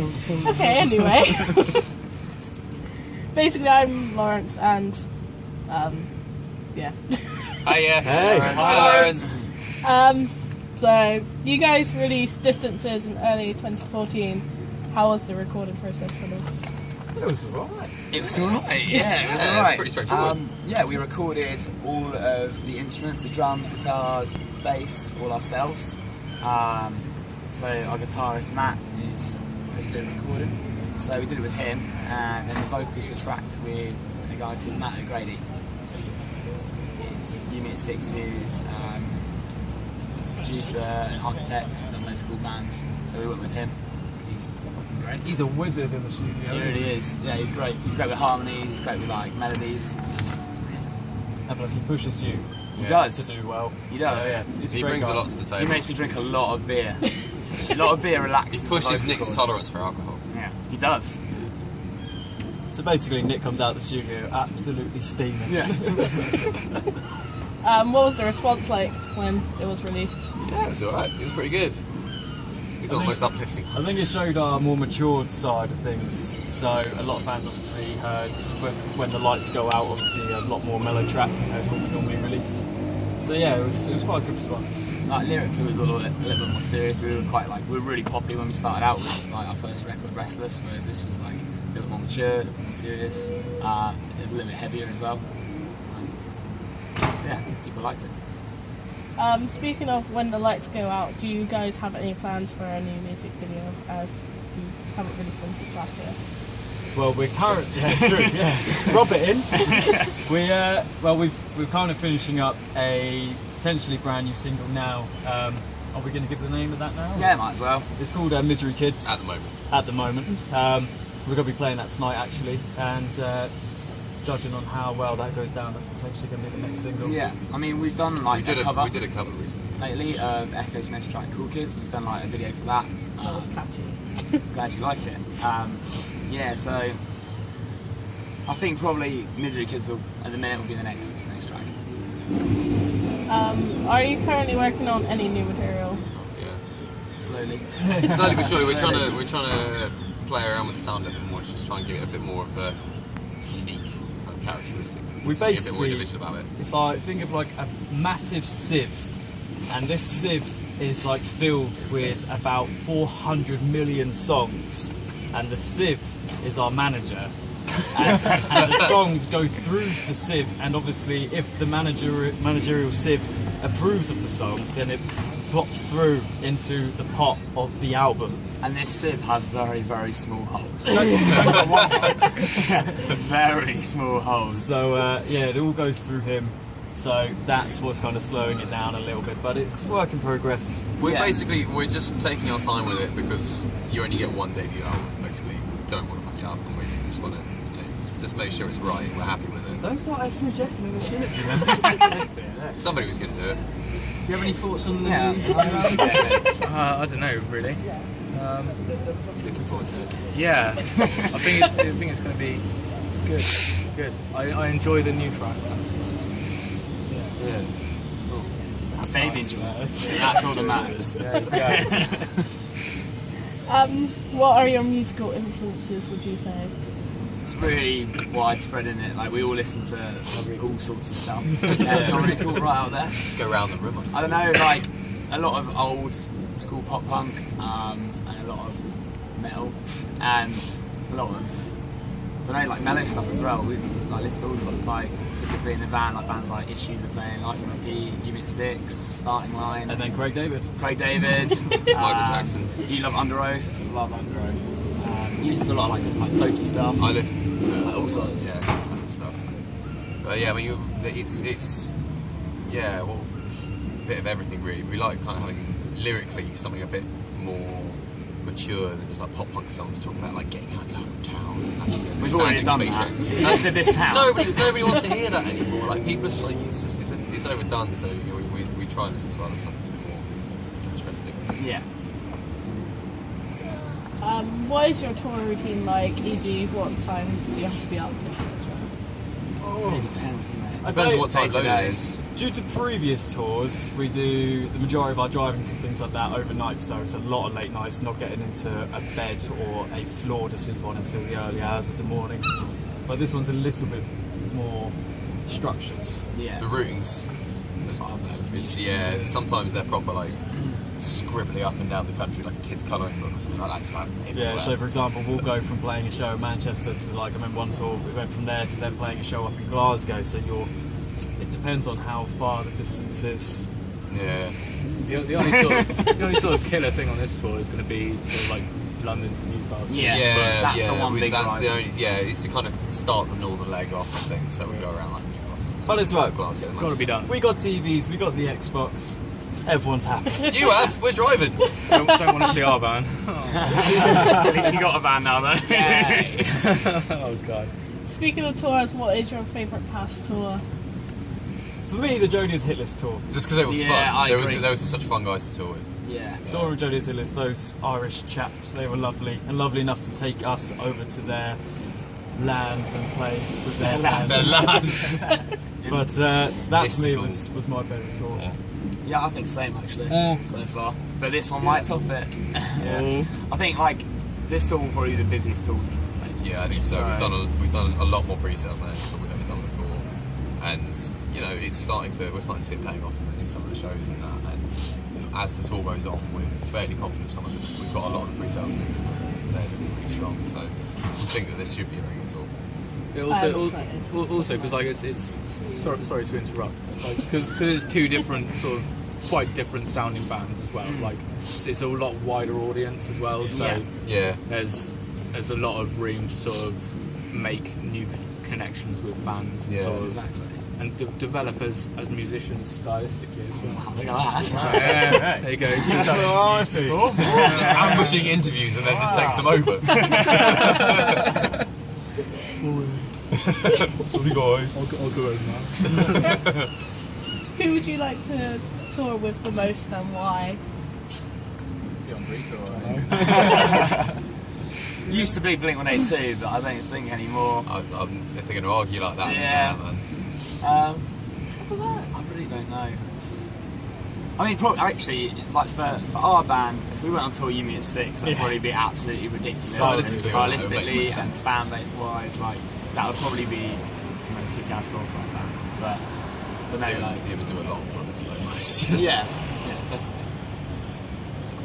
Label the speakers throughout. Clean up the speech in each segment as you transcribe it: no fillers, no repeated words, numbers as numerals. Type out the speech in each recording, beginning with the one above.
Speaker 1: Okay, anyway. Basically, I'm Lawrence, and yeah.
Speaker 2: Hi, yeah.
Speaker 3: Hey.
Speaker 2: Hi, Lawrence.
Speaker 1: So you guys released Distances in early 2014. How was the recording process for this?
Speaker 3: It was alright.
Speaker 4: It was alright, yeah, it was alright.
Speaker 2: Pretty straightforward.
Speaker 4: Yeah, we recorded all of the instruments, the drums, guitars, bass, all ourselves. So our guitarist Matt is pretty good at recording. So we did it with him, and then the vocals were tracked with a guy called Matt O'Grady, who is Unit 6's producer and architect. He's done loads of cool bands, so we went with him. He's fucking great.
Speaker 3: He's a wizard in the studio.
Speaker 4: He really is. Yeah, he's great. He's great with harmonies. He's great with like melodies.
Speaker 3: And plus, he pushes you.
Speaker 4: He does
Speaker 3: to do well.
Speaker 4: He does.
Speaker 3: So, yeah, he's a
Speaker 2: He
Speaker 3: great
Speaker 2: brings
Speaker 3: guy.
Speaker 2: a lot to the table.
Speaker 4: He makes me drink a lot of beer. A lot of beer relaxes.
Speaker 2: He pushes
Speaker 4: the vocal
Speaker 2: Nick's
Speaker 4: cords.
Speaker 2: tolerance for alcohol.
Speaker 4: Yeah, he does.
Speaker 3: So basically, Nick comes out of the studio absolutely steaming.
Speaker 4: Yeah.
Speaker 1: What was the response like when it was released?
Speaker 2: Yeah, it was alright. It was pretty good. It's almost uplifting.
Speaker 3: I think it showed our more matured side of things. So a lot of fans obviously heard when the lights go out, obviously a lot more mellow track compared to what we normally release. So yeah, it was quite a good response.
Speaker 4: Like lyrically, it was a little bit more serious. We were really poppy when we started out with like our first record, Restless, whereas this was like a little more mature, a little more serious. It was a little bit heavier as well. Yeah, people liked it.
Speaker 1: Speaking of when the lights go out, do you guys have any plans for a new music video, as you haven't released one since last year?
Speaker 3: Well, we're currently rub it in. We're kind of finishing up a potentially brand new single now. Are we going to give the name of that now?
Speaker 4: Yeah, might as well.
Speaker 3: It's called Misery Kids.
Speaker 2: At the moment.
Speaker 3: We're going to be playing that tonight actually, and judging on how well that goes down, that's potentially going to be the next single.
Speaker 4: Yeah, I mean we've done like
Speaker 2: We did
Speaker 4: a
Speaker 2: a cover recently.
Speaker 4: lately of Echo Smith's track Cool Kids. We've done like a video for that.
Speaker 1: That was catchy.
Speaker 4: Glad you liked it. Yeah, so I think probably Misery Kids will, at the minute, will be the next track.
Speaker 1: Are you currently working on any new material?
Speaker 2: Yeah.
Speaker 4: Slowly.
Speaker 2: Slowly but surely, we're trying to play around with the sound a bit more, just try and give it a bit more of a unique kind of characteristic.
Speaker 3: We
Speaker 2: So be a bit more
Speaker 3: basically,
Speaker 2: individual about it.
Speaker 3: it's like, think of like a massive sieve, and this sieve is like filled with about 400 million songs, and the sieve is our manager. And the songs go through the sieve, and obviously if the managerial sieve approves of the song, then it plops through into the pot of the album.
Speaker 4: And this sieve has very, very small holes. Very small holes.
Speaker 3: So yeah, it all goes through him. So that's what's kind of slowing it down a little bit, but it's work in progress.
Speaker 2: We're we're just taking our time with it because you only get one debut album. Basically, don't want to fuck it up, and we just want to just make sure it's right. We're happy with it.
Speaker 3: Don't start effing and jeffing in the cynic,
Speaker 2: Somebody was going to do it.
Speaker 5: Do you have any thoughts on the
Speaker 6: I don't know, really.
Speaker 2: Looking forward to it.
Speaker 6: Yeah, I think it's going to be good. I enjoy the new track.
Speaker 2: Yeah.
Speaker 4: Davey enjoys it. That's all that matters.
Speaker 1: What are your musical influences, would you say?
Speaker 4: It's really widespread, isn't it? Like we all listen to all sorts of stuff. Yeah, you're really cool right out there.
Speaker 2: Just go around the room.
Speaker 4: I don't know, like a lot of old school pop punk, and a lot of metal, and a lot of like mellow stuff as well. We like listen to all sorts, like typically in the van, like bands like Issues are playing, Life on Repeat, Unit 6, Starting Line,
Speaker 3: and then Craig David,
Speaker 2: Michael Jackson.
Speaker 4: You love Under Oath, love Under Oath. You listen to a lot of like folky stuff.
Speaker 2: I listen to
Speaker 4: like all sorts.
Speaker 2: Yeah, kind of stuff. But yeah, I mean, it's well, a bit of everything really. We like kind of having lyrically something a bit more mature than just like pop punk songs talking about like getting out of your hometown.
Speaker 4: We've already done that. That's to this town.
Speaker 2: Nobody wants to hear that anymore. Like people are like, it's overdone. So you know, we try and listen to other stuff that's a bit more interesting.
Speaker 4: Yeah.
Speaker 1: What is your tour routine like? E.g., what time do you have to be up, etc.?
Speaker 4: It depends, doesn't it?
Speaker 2: Depends on what time load it is.
Speaker 3: Due to previous tours, we do the majority of our drivings and things like that overnight, so it's a lot of late nights, not getting into a bed or a floor to sleep on until the early hours of the morning. But this one's a little bit more structured.
Speaker 4: Yeah.
Speaker 2: The routing's, sometimes they're proper like scribbly up and down the country like a kid's colouring book or something like that. Just like
Speaker 3: Yeah, so for example, we'll go from playing a show in Manchester to, like, I remember one tour, we went from there to then playing a show up in Glasgow, so it depends on how far the distance is.
Speaker 2: Yeah.
Speaker 6: The only sort of killer thing on this tour is going to be sort of like London to Newcastle.
Speaker 4: Yeah, that's the one big
Speaker 2: that's
Speaker 4: drive.
Speaker 2: the only, it's to kind of start the northern leg off the thing, so we go around like Newcastle.
Speaker 3: But it's right.
Speaker 2: Glasgow,
Speaker 6: Got to be done.
Speaker 3: We got TVs, we got the Xbox, everyone's happy.
Speaker 2: You have, we're driving.
Speaker 6: Don't want to see our van.
Speaker 4: At least you got a van now, though.
Speaker 6: Oh god.
Speaker 1: Speaking of tours, what is your favourite past tour?
Speaker 3: For me, the Jonia's Hit List tour.
Speaker 2: Just because they were
Speaker 4: Yeah,
Speaker 2: fun.
Speaker 4: I agree.
Speaker 2: There was such fun guys to tour with.
Speaker 4: Yeah.
Speaker 3: Tour of Jonia's Hit List, those Irish chaps, they were lovely, and lovely enough to take us over to their land and play with their band.
Speaker 2: They're lads.
Speaker 3: But that for me
Speaker 2: Mystical.
Speaker 3: was my favourite tour.
Speaker 4: Yeah, I think same actually so far. But this one might top it.
Speaker 3: Yeah.
Speaker 4: I think like this tour will probably be the busiest tour we've ever played.
Speaker 2: Yeah, I think so. We've done a lot more pre-sales than we've ever done before, and we're starting to see it paying off in some of the shows and that. And as the tour goes on, we're fairly confident we've got a lot of the pre-sales figures through. They're looking really strong, so we think that this should be a very good tour.
Speaker 6: It
Speaker 1: I'm excited.
Speaker 6: also because like it's sorry to interrupt, because it's two different sort of quite different sounding bands as well. Like it's a lot wider audience as well, so
Speaker 2: Yeah.
Speaker 6: there's a lot of room to sort of make new connections with fans and
Speaker 2: Yeah,
Speaker 6: sort of
Speaker 4: Exactly.
Speaker 6: and develop as musicians stylistically as well.
Speaker 4: Look at that. That's nice.
Speaker 6: Yeah, there you go.
Speaker 2: Just ambushing interviews and then just takes them over. Sorry guys.
Speaker 6: I'll go over now.
Speaker 1: Who would you like to tour with the most and why?
Speaker 6: Beyond Rico,
Speaker 4: Used to be Blink-182, but I don't think anymore.
Speaker 2: If they're going to argue like that,
Speaker 4: Yeah.
Speaker 2: man.
Speaker 4: I don't know. I really don't know. I mean, actually, like for our band, if we went on tour Yumi at 6, that'd probably be absolutely ridiculous.
Speaker 2: Stylistically,
Speaker 4: and fan base wise, like that would probably be the most kick-ass tour for our band. But no, like
Speaker 2: They would do a lot for us, though, most.
Speaker 4: yeah, definitely.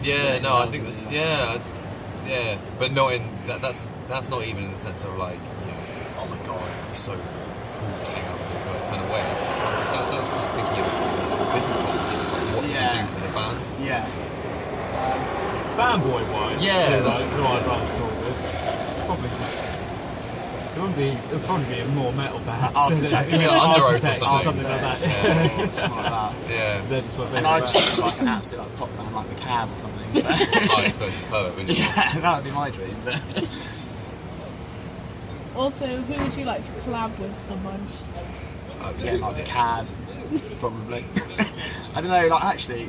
Speaker 2: Yeah, no, I think that's but not in that's not even in the sense of like, oh my god, it's so cool to hang out with those guys kind of way. It's just that's just thinking of the business point of view, like what you do for the band.
Speaker 4: Yeah.
Speaker 3: Fanboy wise,
Speaker 2: Yeah, that's
Speaker 3: who I'd rather tour with. Probably just. It would probably be a more metal band.
Speaker 4: Architect.
Speaker 2: You mean like Under Oath or
Speaker 3: Architect
Speaker 2: something?
Speaker 3: like that.
Speaker 2: Yeah.
Speaker 4: Something like that.
Speaker 2: Yeah.
Speaker 3: They're just my favourite
Speaker 4: And I'd
Speaker 3: band.
Speaker 4: choose like an absolute like pop band like the Cab or something. So.
Speaker 2: I suppose it's perfect, wouldn't you?
Speaker 4: Yeah, that would be my dream. But
Speaker 1: Also, who would you like to collab with the most?
Speaker 4: yeah, like the Cab, probably. I don't know. Like actually,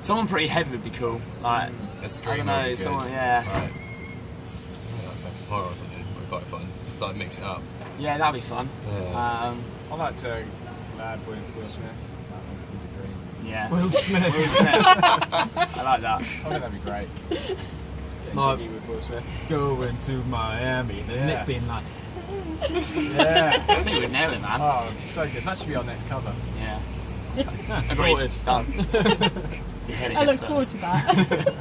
Speaker 4: someone pretty heavy would be cool. Like
Speaker 2: A
Speaker 4: I
Speaker 2: screamer
Speaker 4: don't know,
Speaker 2: would be
Speaker 4: someone.
Speaker 2: good.
Speaker 4: Yeah.
Speaker 2: Right. Tomorrow or something would be quite fun. Just like mix it up.
Speaker 4: Yeah, that'd be fun.
Speaker 2: Yeah.
Speaker 5: I'd like to collab with Will Smith. That would be the dream.
Speaker 4: Yeah.
Speaker 3: Will Smith.
Speaker 4: Will Smith. I like that.
Speaker 5: I think that'd be great.
Speaker 3: Like,
Speaker 5: Jiggy with Will Smith.
Speaker 3: going to Miami, the
Speaker 5: Yeah.
Speaker 3: Nick being like,
Speaker 5: Yeah.
Speaker 4: I think we'd nail it, man.
Speaker 5: Oh, it's so good. That should be our next cover.
Speaker 4: Yeah.
Speaker 3: "Ah,
Speaker 4: Agreed.
Speaker 3: sorted."
Speaker 4: Done. You heard it
Speaker 1: I
Speaker 4: here
Speaker 1: look forward
Speaker 4: first.
Speaker 1: to that.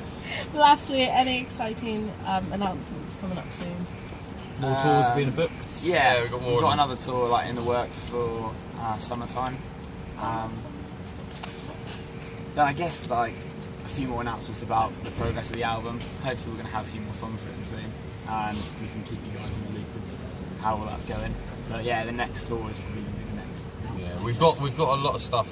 Speaker 1: Lastly, any exciting announcements coming up soon?
Speaker 3: More tours being booked.
Speaker 4: Yeah,
Speaker 2: we've got more
Speaker 4: we've
Speaker 2: of
Speaker 4: got
Speaker 2: them.
Speaker 4: another tour like in the works for summertime. Then I guess like a few more announcements about the progress of the album. Hopefully we're going to have a few more songs written soon, and we can keep you guys in the loop with how all that's going. But yeah, the next tour is probably going to be the next.
Speaker 2: Yeah, we've got a lot of stuff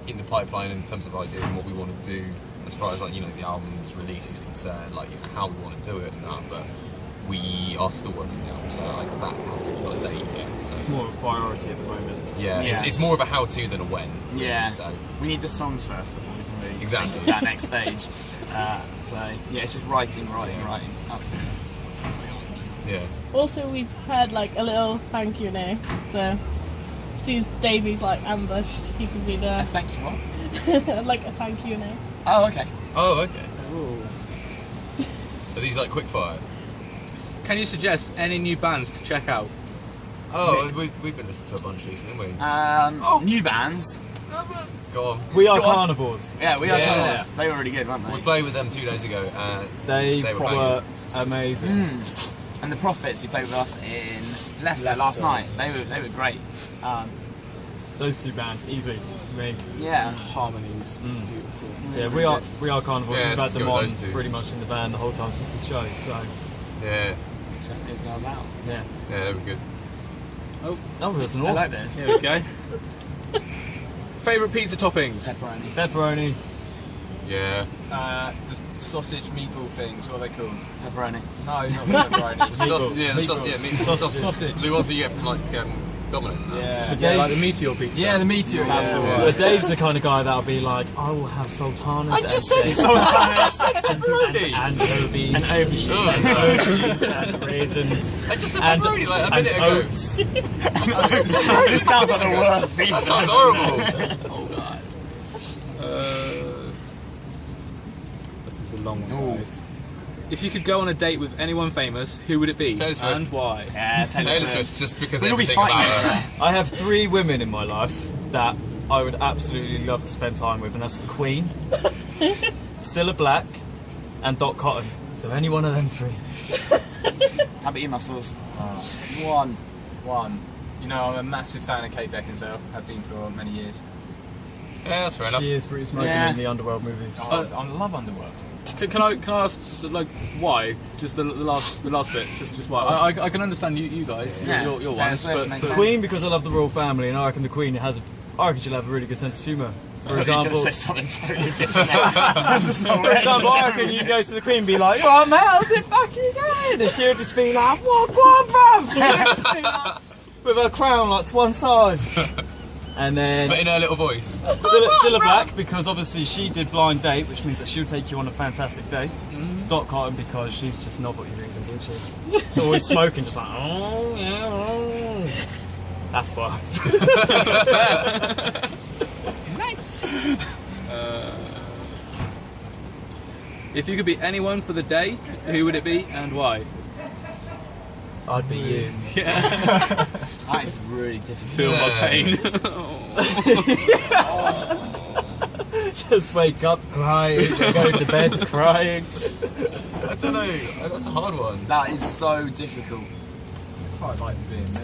Speaker 2: in the pipeline in terms of ideas and what we want to do as far as like the album's release is concerned, like how we want to do it and that. But we are still working on the album, so like that hasn't really got a date yet.
Speaker 3: It's
Speaker 2: So,
Speaker 3: more of a priority at the moment.
Speaker 2: yeah,
Speaker 4: Yeah.
Speaker 2: it's more of a how-to than a when. really,
Speaker 4: Yeah.
Speaker 2: So
Speaker 4: We need the songs first before we can really
Speaker 2: Exactly.
Speaker 4: take it to that next stage. So yeah, it's just writing. That's it.
Speaker 2: yeah.
Speaker 1: Also, we prepared like a little thank you note. So, sees Davey's like ambushed, he could be there.
Speaker 4: Thank you, what?
Speaker 1: Like a thank you note.
Speaker 4: Oh, okay.
Speaker 2: Oh, okay. Are these like quickfire?
Speaker 6: Can you suggest any new bands to check out?
Speaker 2: Oh, we've been listening to a bunch recently, haven't we?
Speaker 4: New bands.
Speaker 2: Go on.
Speaker 3: We Are Carnivores.
Speaker 4: Yeah, we are.
Speaker 2: Yeah.
Speaker 4: They were really good, weren't
Speaker 2: We
Speaker 4: they?
Speaker 2: played with them 2 days ago, and
Speaker 3: They
Speaker 2: were
Speaker 3: were amazing.
Speaker 4: And the Prophets, who played with us in Leicester last night, they were great.
Speaker 3: Those two bands, easy for me.
Speaker 4: Yeah.
Speaker 6: Harmonies.
Speaker 3: Beautiful. So yeah, we are Carnivores.
Speaker 2: Yeah,
Speaker 3: We've had
Speaker 2: it's
Speaker 3: them
Speaker 2: good,
Speaker 3: on
Speaker 2: those two.
Speaker 3: pretty much in the band the whole time since the show. So
Speaker 2: yeah,
Speaker 4: Check those guys out.
Speaker 3: yeah.
Speaker 2: yeah, they were good.
Speaker 3: Oh, that's an
Speaker 4: I
Speaker 3: all.
Speaker 4: like this.
Speaker 6: There we go. Favourite pizza toppings?
Speaker 4: Pepperoni.
Speaker 3: Pepperoni.
Speaker 2: Yeah.
Speaker 5: The sausage meatball things, what are they called?
Speaker 4: Pepperoni.
Speaker 5: No, not pepperoni.
Speaker 2: Meatballs.
Speaker 3: Sausage.
Speaker 6: Sausage.
Speaker 2: The ones you get from like Domino's and that.
Speaker 5: Yeah.
Speaker 3: Dave,
Speaker 6: Like the meteor pizza.
Speaker 5: Yeah, the meteor.
Speaker 4: That's the one.
Speaker 3: But Dave's the kind of guy that'll be like, I will have sultanas.
Speaker 2: I just said pepperoni.
Speaker 3: Anchovies.
Speaker 2: Oh,
Speaker 3: And raisins.
Speaker 2: I just said
Speaker 3: And,
Speaker 2: pepperoni like a
Speaker 3: and
Speaker 2: minute ago.
Speaker 3: oats.
Speaker 4: This sounds like the worst
Speaker 2: That
Speaker 4: pizza.
Speaker 2: sounds horrible.
Speaker 4: Oh god.
Speaker 6: This is a long one, guys. If you could go on a date with anyone famous, who would it be?
Speaker 2: Taylor Swift.
Speaker 6: And why?
Speaker 4: Yeah,
Speaker 2: Taylor Swift, just because
Speaker 4: We'll be
Speaker 2: everything
Speaker 4: fighting
Speaker 2: about
Speaker 4: over
Speaker 2: her.
Speaker 3: I have 3 women in my life that I would absolutely love to spend time with, and that's the Queen, Cilla Black, and Dot Cotton. So any one of them 3.
Speaker 4: How about you, Muscles?
Speaker 5: One. You know, I'm a massive fan of Kate Beckinsale. Have been for many years.
Speaker 2: Yeah, that's fair enough.
Speaker 3: She is pretty smoking
Speaker 4: Yeah.
Speaker 3: in the Underworld movies.
Speaker 5: I love Underworld.
Speaker 6: Can I ask like why? Just the last bit. Just why? I can understand you guys.
Speaker 4: Yeah.
Speaker 6: You're
Speaker 4: Taylor
Speaker 6: ones,
Speaker 4: Swift
Speaker 6: but
Speaker 4: makes
Speaker 3: The
Speaker 4: sense.
Speaker 3: Queen, because I love the royal family, and I reckon the Queen I reckon she'll have a really good sense of humour. For example,
Speaker 4: say something totally different. This is not
Speaker 3: for example, I reckon you go to the Queen and be like, "Right, mate, how's it fucking going?" And she'll just be like, "What, bruv?" She'll just be like, with her crown like to one side. And then
Speaker 2: But in her little voice.
Speaker 3: Cilla Black, because obviously she did Blind Date, which means that she'll take you on a fantastic date. Dot Cotton, because she's just novelty reasons, isn't she? She's always smoking, just like, oh, yeah, oh. That's why.
Speaker 1: Nice.
Speaker 6: if you could be anyone for the day, who would it be and why?
Speaker 3: I'd be you.
Speaker 4: That is really difficult.
Speaker 6: Feel my
Speaker 2: Yeah.
Speaker 6: pain.
Speaker 3: Just wake up crying, go to bed crying.
Speaker 2: I don't know. That's a hard one.
Speaker 4: That is so difficult.
Speaker 5: Quite like being me.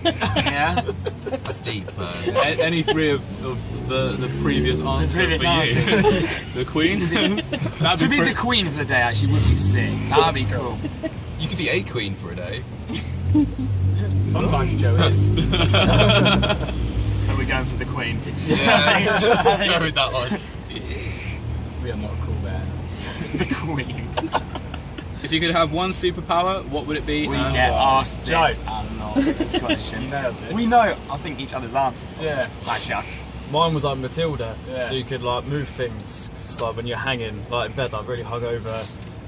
Speaker 4: Yeah?
Speaker 2: That's deep, man.
Speaker 6: Any 3 of the previous answer
Speaker 4: previous
Speaker 6: for you? The Queen. That'd
Speaker 4: To be
Speaker 6: pretty-
Speaker 4: the queen for the day actually would be sick. That'd be cool.
Speaker 2: You could be a queen for a day.
Speaker 5: Sometimes Joe is.
Speaker 4: So we're going for the queen.
Speaker 2: Yeah, let's go with that one.
Speaker 5: We are not a cool band.
Speaker 4: The queen.
Speaker 6: If you could have one superpower, what would it be?
Speaker 4: We
Speaker 6: and
Speaker 4: get
Speaker 6: why?
Speaker 4: asked this a lot, this question.
Speaker 5: Nailed this.
Speaker 4: We know, I think, each other's answers.
Speaker 5: Yeah.
Speaker 4: Actually,
Speaker 3: Mine was like Matilda,
Speaker 5: Yeah.
Speaker 3: so you could like move things. 'Cause, like when you're hanging, like in bed, like really hug over,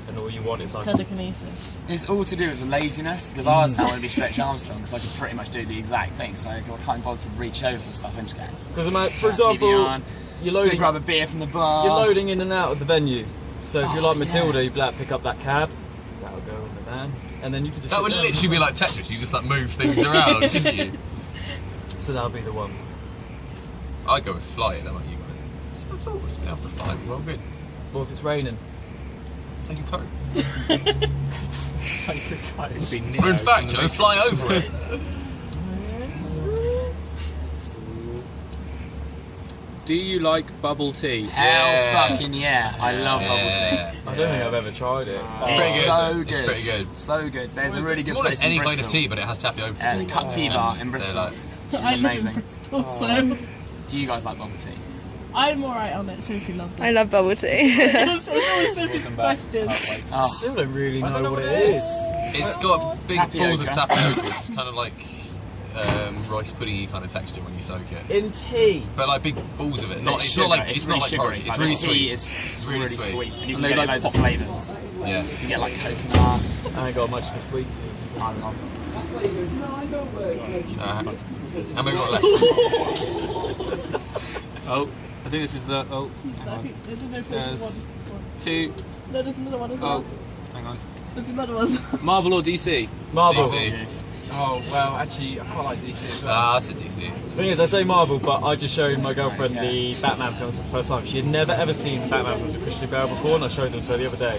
Speaker 3: and all you want is like.
Speaker 1: Telekinesis.
Speaker 4: it's all to do with the laziness, because I was now going to be Stretch Armstrong, because I could pretty much do the exact thing, so I can't bother to reach over for stuff. I'm just going,
Speaker 3: Because for
Speaker 4: turn TV
Speaker 3: example,
Speaker 4: on,
Speaker 3: you're
Speaker 4: go
Speaker 3: loading.
Speaker 4: grab a beer from the bar.
Speaker 3: You're loading in and out of the venue. So if you're like
Speaker 4: yeah.
Speaker 3: Matilda, you'd be like, pick up that cab, that'll go in the van, and then you can just.
Speaker 2: That
Speaker 3: sit
Speaker 2: would
Speaker 3: down.
Speaker 2: literally be like Tetris. You just like move things around, couldn't you?
Speaker 3: So that'll be the one.
Speaker 2: I'd go with flying. How about you guys? I've always been able to fly. Well, good.
Speaker 3: Well, if it's raining.
Speaker 2: Take a coat.
Speaker 5: Take a coat.
Speaker 6: It'd be
Speaker 2: Or in
Speaker 6: Neo
Speaker 2: fact,
Speaker 6: from
Speaker 2: Joe, fly over it.
Speaker 6: Do you like bubble tea?
Speaker 4: Hell
Speaker 2: Yeah.
Speaker 4: fucking yeah. I love bubble
Speaker 2: Yeah.
Speaker 3: I don't think I've ever tried it.
Speaker 4: tea.
Speaker 2: pretty
Speaker 4: It's
Speaker 2: good.
Speaker 4: so good.
Speaker 2: It's pretty good.
Speaker 4: So good. There's a really
Speaker 2: It's
Speaker 4: good
Speaker 2: more or
Speaker 4: place
Speaker 2: less any
Speaker 4: in
Speaker 2: kind
Speaker 4: Bristol.
Speaker 2: of tea, but it has tapioca.
Speaker 4: The Cup Tea Bar in Bristol.
Speaker 2: like-
Speaker 1: I live
Speaker 4: amazing.
Speaker 1: in Bristol, so
Speaker 4: Do you guys like bubble tea?
Speaker 1: I'm alright on it. Sophie loves it.
Speaker 7: I love bubble tea.
Speaker 1: It's always Sophie's question.
Speaker 3: I
Speaker 4: Oh,
Speaker 3: still don't really
Speaker 2: I don't
Speaker 3: know what it is.
Speaker 2: It's got big balls of
Speaker 4: Tapioca.
Speaker 2: tapioca, which is kind of like rice pudding-y kind of texture when you soak it.
Speaker 3: In tea.
Speaker 2: But like big balls of it. Not, it's
Speaker 4: sugar.
Speaker 2: not like
Speaker 4: It's
Speaker 2: not
Speaker 4: really
Speaker 2: like
Speaker 4: sugary.
Speaker 2: porridge. It's
Speaker 4: Like
Speaker 2: really
Speaker 4: the tea
Speaker 2: sweet.
Speaker 4: is
Speaker 2: It's really sweet.
Speaker 4: And you
Speaker 6: And
Speaker 4: can
Speaker 6: they
Speaker 4: get
Speaker 6: like
Speaker 4: loads of
Speaker 6: pop-
Speaker 4: flavours.
Speaker 2: Yeah.
Speaker 4: You get like coconut.
Speaker 3: I ain't got much of a sweet tooth.
Speaker 4: I love it.
Speaker 2: How many got left?
Speaker 7: Oh, I think this is the. Oh, hang on.
Speaker 1: There's no
Speaker 7: There's
Speaker 1: one.
Speaker 7: 2.
Speaker 1: No, there's another one as
Speaker 7: Oh,
Speaker 1: well.
Speaker 7: hang on.
Speaker 1: There's another one.
Speaker 7: Marvel or DC?
Speaker 3: Marvel.
Speaker 2: DC.
Speaker 5: Oh, well, actually, I quite like DC as well.
Speaker 2: Ah, that's a DC.
Speaker 3: Thing is, I say Marvel, but I just showed my girlfriend the Batman films for the first time. She had never ever seen Batman films with Christian Bale before, and I showed them to her the other day.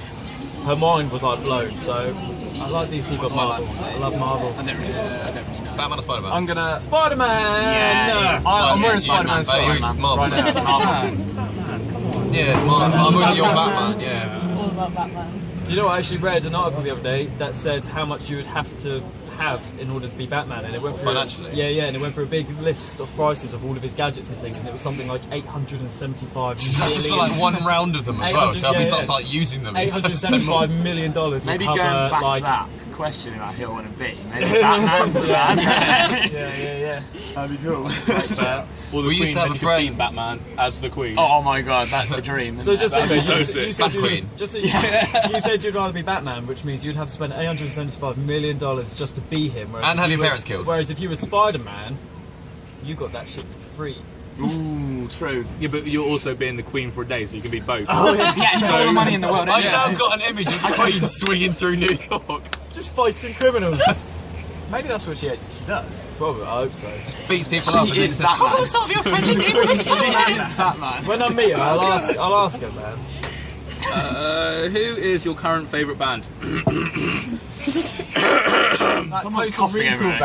Speaker 3: Her mind was like blown. So I like DC, but Marvel. I love Marvel.
Speaker 5: I don't really know.
Speaker 2: Batman or Spider-Man?
Speaker 5: I'm gonna.
Speaker 3: Spider-Man.
Speaker 4: Yeah.
Speaker 5: I'm wearing
Speaker 2: Spider-Man.
Speaker 5: Spider-Man
Speaker 2: But
Speaker 5: suit
Speaker 2: who's Marvel?
Speaker 5: right now.
Speaker 2: Yeah, I'm with your Batman. Yeah.
Speaker 1: All about Batman.
Speaker 3: Do you know, I actually read an article the other day that said how much you would have to have in order to be Batman, and it went through
Speaker 2: Financially?
Speaker 3: Yeah, and it went through a big list of prices of all of his gadgets and things, and it was something like 875
Speaker 2: That's just for
Speaker 3: million.
Speaker 2: like one round of them as well. So if he starts
Speaker 3: yeah.
Speaker 2: like using them, he's gonna spend more.
Speaker 3: $875 million will
Speaker 4: Maybe
Speaker 3: cover,
Speaker 4: going back
Speaker 3: like,
Speaker 4: to that question about who I want to be. Maybe Batman's the man.
Speaker 3: yeah.
Speaker 4: That'd be cool.
Speaker 7: Or the
Speaker 2: We used
Speaker 7: Queen,
Speaker 2: to have
Speaker 7: then
Speaker 2: a
Speaker 7: you could
Speaker 2: friend-
Speaker 7: beat Batman as the Queen.
Speaker 4: Oh my god, that's the dream.
Speaker 3: So just
Speaker 7: That'd be so
Speaker 3: you
Speaker 7: sick.
Speaker 3: said
Speaker 2: Bat Queen.
Speaker 3: you said you'd rather be Batman, which means you'd have to spend $875 million just to be him. Whereas
Speaker 2: And
Speaker 3: if
Speaker 2: have
Speaker 3: you
Speaker 2: your
Speaker 3: were-
Speaker 2: parents killed.
Speaker 3: Whereas if you were Spider-Man, you got that shit for free.
Speaker 4: Ooh, true.
Speaker 7: Yeah, but you're also being the Queen for a day, so you can be both.
Speaker 4: Oh yeah, and all the money in the world.
Speaker 2: I've
Speaker 4: Yeah.
Speaker 2: now got an image of the Queen swinging through New York.
Speaker 3: Just fighting criminals.
Speaker 5: Maybe that's what she does.
Speaker 3: Probably, I hope so.
Speaker 2: Just beats people
Speaker 4: She
Speaker 2: up and then
Speaker 4: is
Speaker 2: says,
Speaker 4: Batman.
Speaker 2: "Come on, solve your friendly neighborhood
Speaker 4: She
Speaker 2: Spider-Man."
Speaker 4: is Batman.
Speaker 3: When I meet her, I'll ask her, man.
Speaker 7: Who is your current favourite band?
Speaker 4: Someone's coughing everywhere.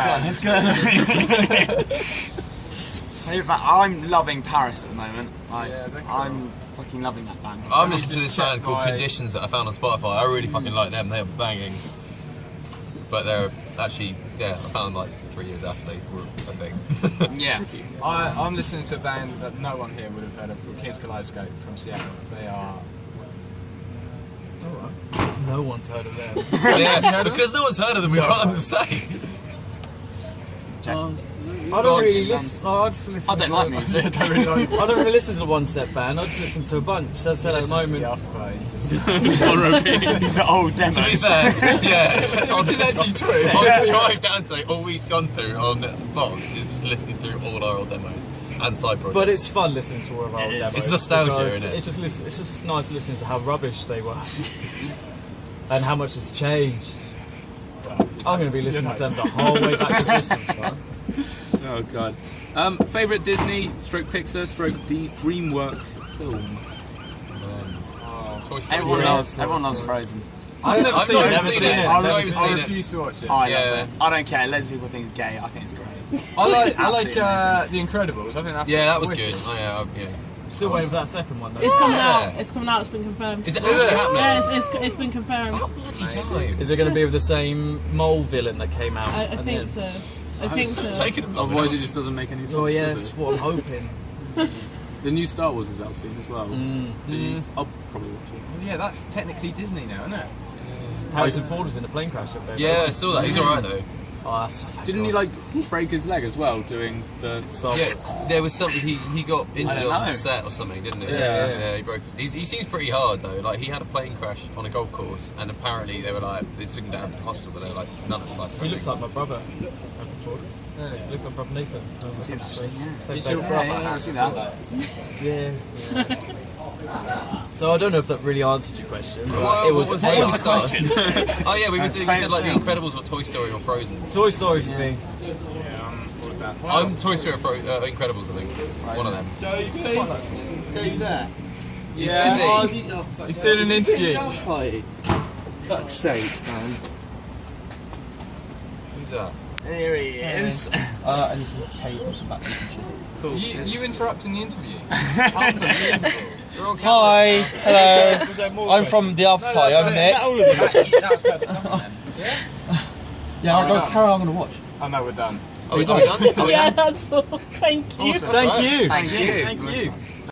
Speaker 4: Favourite band? I'm loving Paris at the moment. I'm fucking loving that band.
Speaker 2: I'm listening to this band called
Speaker 5: my-
Speaker 2: Conditions that I found on Spotify. I really fucking like them. They are banging. But they're actually, yeah, I found them like 3 years after they were a thing.
Speaker 4: Yeah.
Speaker 5: I'm listening to a band that no one here would have heard of called Kids Kaleidoscope from Seattle. They are.
Speaker 3: No one's heard of them.
Speaker 2: Yeah, because no one's heard of them, we can't have to say.
Speaker 3: I don't really listen. I just listen.
Speaker 4: I don't like music. I don't really like
Speaker 3: I don't really listen to a one-set band. I just listen to a bunch. As I said at the moment.
Speaker 5: The Afterparty. Just
Speaker 4: the old demos.
Speaker 2: To be fair, yeah.
Speaker 5: Which is actually true.
Speaker 2: On the drive down today, all we've gone through on Box is listening through all our old demos and side projects.
Speaker 3: But it's fun listening to all of our old
Speaker 4: It is.
Speaker 3: demos.
Speaker 2: It's nostalgia,
Speaker 3: because
Speaker 2: isn't it?
Speaker 3: It's just nice to listen to how rubbish they were. And how much has changed. I'm going to be listening to them the whole way back to Christmas, man.
Speaker 7: Oh god. Favourite Disney, stroke Pixar, stroke DreamWorks film?
Speaker 2: Toy Story.
Speaker 4: Everyone loves Frozen.
Speaker 5: I've never
Speaker 2: I've
Speaker 5: seen
Speaker 2: not
Speaker 5: it.
Speaker 2: even seen it. I've not even
Speaker 5: I
Speaker 2: seen it.
Speaker 5: refuse to watch it.
Speaker 4: I
Speaker 2: Yeah.
Speaker 4: love it. I don't care. Loads of people think it's gay. I think it's great.
Speaker 5: I like
Speaker 4: Absolutely
Speaker 5: The Incredibles. I think that's
Speaker 2: Yeah, that was
Speaker 5: wicked.
Speaker 2: good. Oh, yeah.
Speaker 3: Still waiting for that second one, though.
Speaker 1: It's coming
Speaker 2: Yeah.
Speaker 1: out. It's coming out. It's been confirmed.
Speaker 2: Is it actually happening?
Speaker 1: Yeah, it's been confirmed.
Speaker 2: Bloody time.
Speaker 3: Is it going to be with the same mole villain that came out?
Speaker 1: I
Speaker 3: at the
Speaker 1: think
Speaker 3: end?
Speaker 1: so. I think
Speaker 2: It's
Speaker 1: so.
Speaker 2: taken a long
Speaker 7: Otherwise
Speaker 2: time.
Speaker 7: it just doesn't make any sense.
Speaker 3: Oh, yeah,
Speaker 7: does
Speaker 3: that's
Speaker 7: it?
Speaker 3: what I'm hoping.
Speaker 7: The new Star Wars is out soon as well. I'll probably watch it.
Speaker 5: Well, yeah, that's technically Disney now, isn't it?
Speaker 3: Harrison Ford was in a plane crash up there.
Speaker 2: Yeah, I saw that. He's alright though.
Speaker 3: Oh, that's so fucking
Speaker 7: Didn't he
Speaker 3: awesome.
Speaker 7: like break his leg as well doing the Star Wars?
Speaker 2: Yeah, there was something, he got injured
Speaker 4: don't
Speaker 2: on the
Speaker 4: know.
Speaker 2: set or something, didn't he?
Speaker 3: Yeah.
Speaker 2: He broke his... He seems pretty hard though. Like, he had a plane crash on a golf course and apparently they were like, they took him down to the hospital, but they were like, none of it's life.
Speaker 3: He looks like my brother, Harrison Ford. Yeah, he looks like Brother Nathan.
Speaker 4: See that shit, yeah.
Speaker 3: Same
Speaker 4: Yeah,
Speaker 3: brother.
Speaker 4: yeah, I see that.
Speaker 3: Yeah. So I don't know if that really answered your question, but
Speaker 2: Well,
Speaker 3: it was
Speaker 2: what
Speaker 3: a
Speaker 2: was the
Speaker 3: answer.
Speaker 2: question? Oh yeah, we said like The
Speaker 4: film.
Speaker 2: Incredibles or Toy Story or Frozen.
Speaker 3: Toy Story for me.
Speaker 2: I'm Toy Story or Incredibles, I think. One of them.
Speaker 8: Davey there.
Speaker 2: He's
Speaker 3: Yeah.
Speaker 2: busy.
Speaker 3: He's doing an interview.
Speaker 8: Fuck's sake, man.
Speaker 2: Who's that?
Speaker 4: There he is.
Speaker 8: And some tables and back and shit.
Speaker 2: Cool.
Speaker 5: You interrupting the interview.
Speaker 2: You're on camera.
Speaker 8: Hi, hello.
Speaker 3: Was there more
Speaker 8: I'm from the Afterparty. I'm Nick.
Speaker 5: That was perfect timing then.
Speaker 8: Yeah, I'll go carry on. I'm gonna watch.
Speaker 5: Oh no, we're done.
Speaker 2: Are we done? Are we
Speaker 1: Yeah,
Speaker 2: done?
Speaker 1: that's all. Thank you.
Speaker 3: Thank you.
Speaker 4: Thank you.
Speaker 3: Thank you.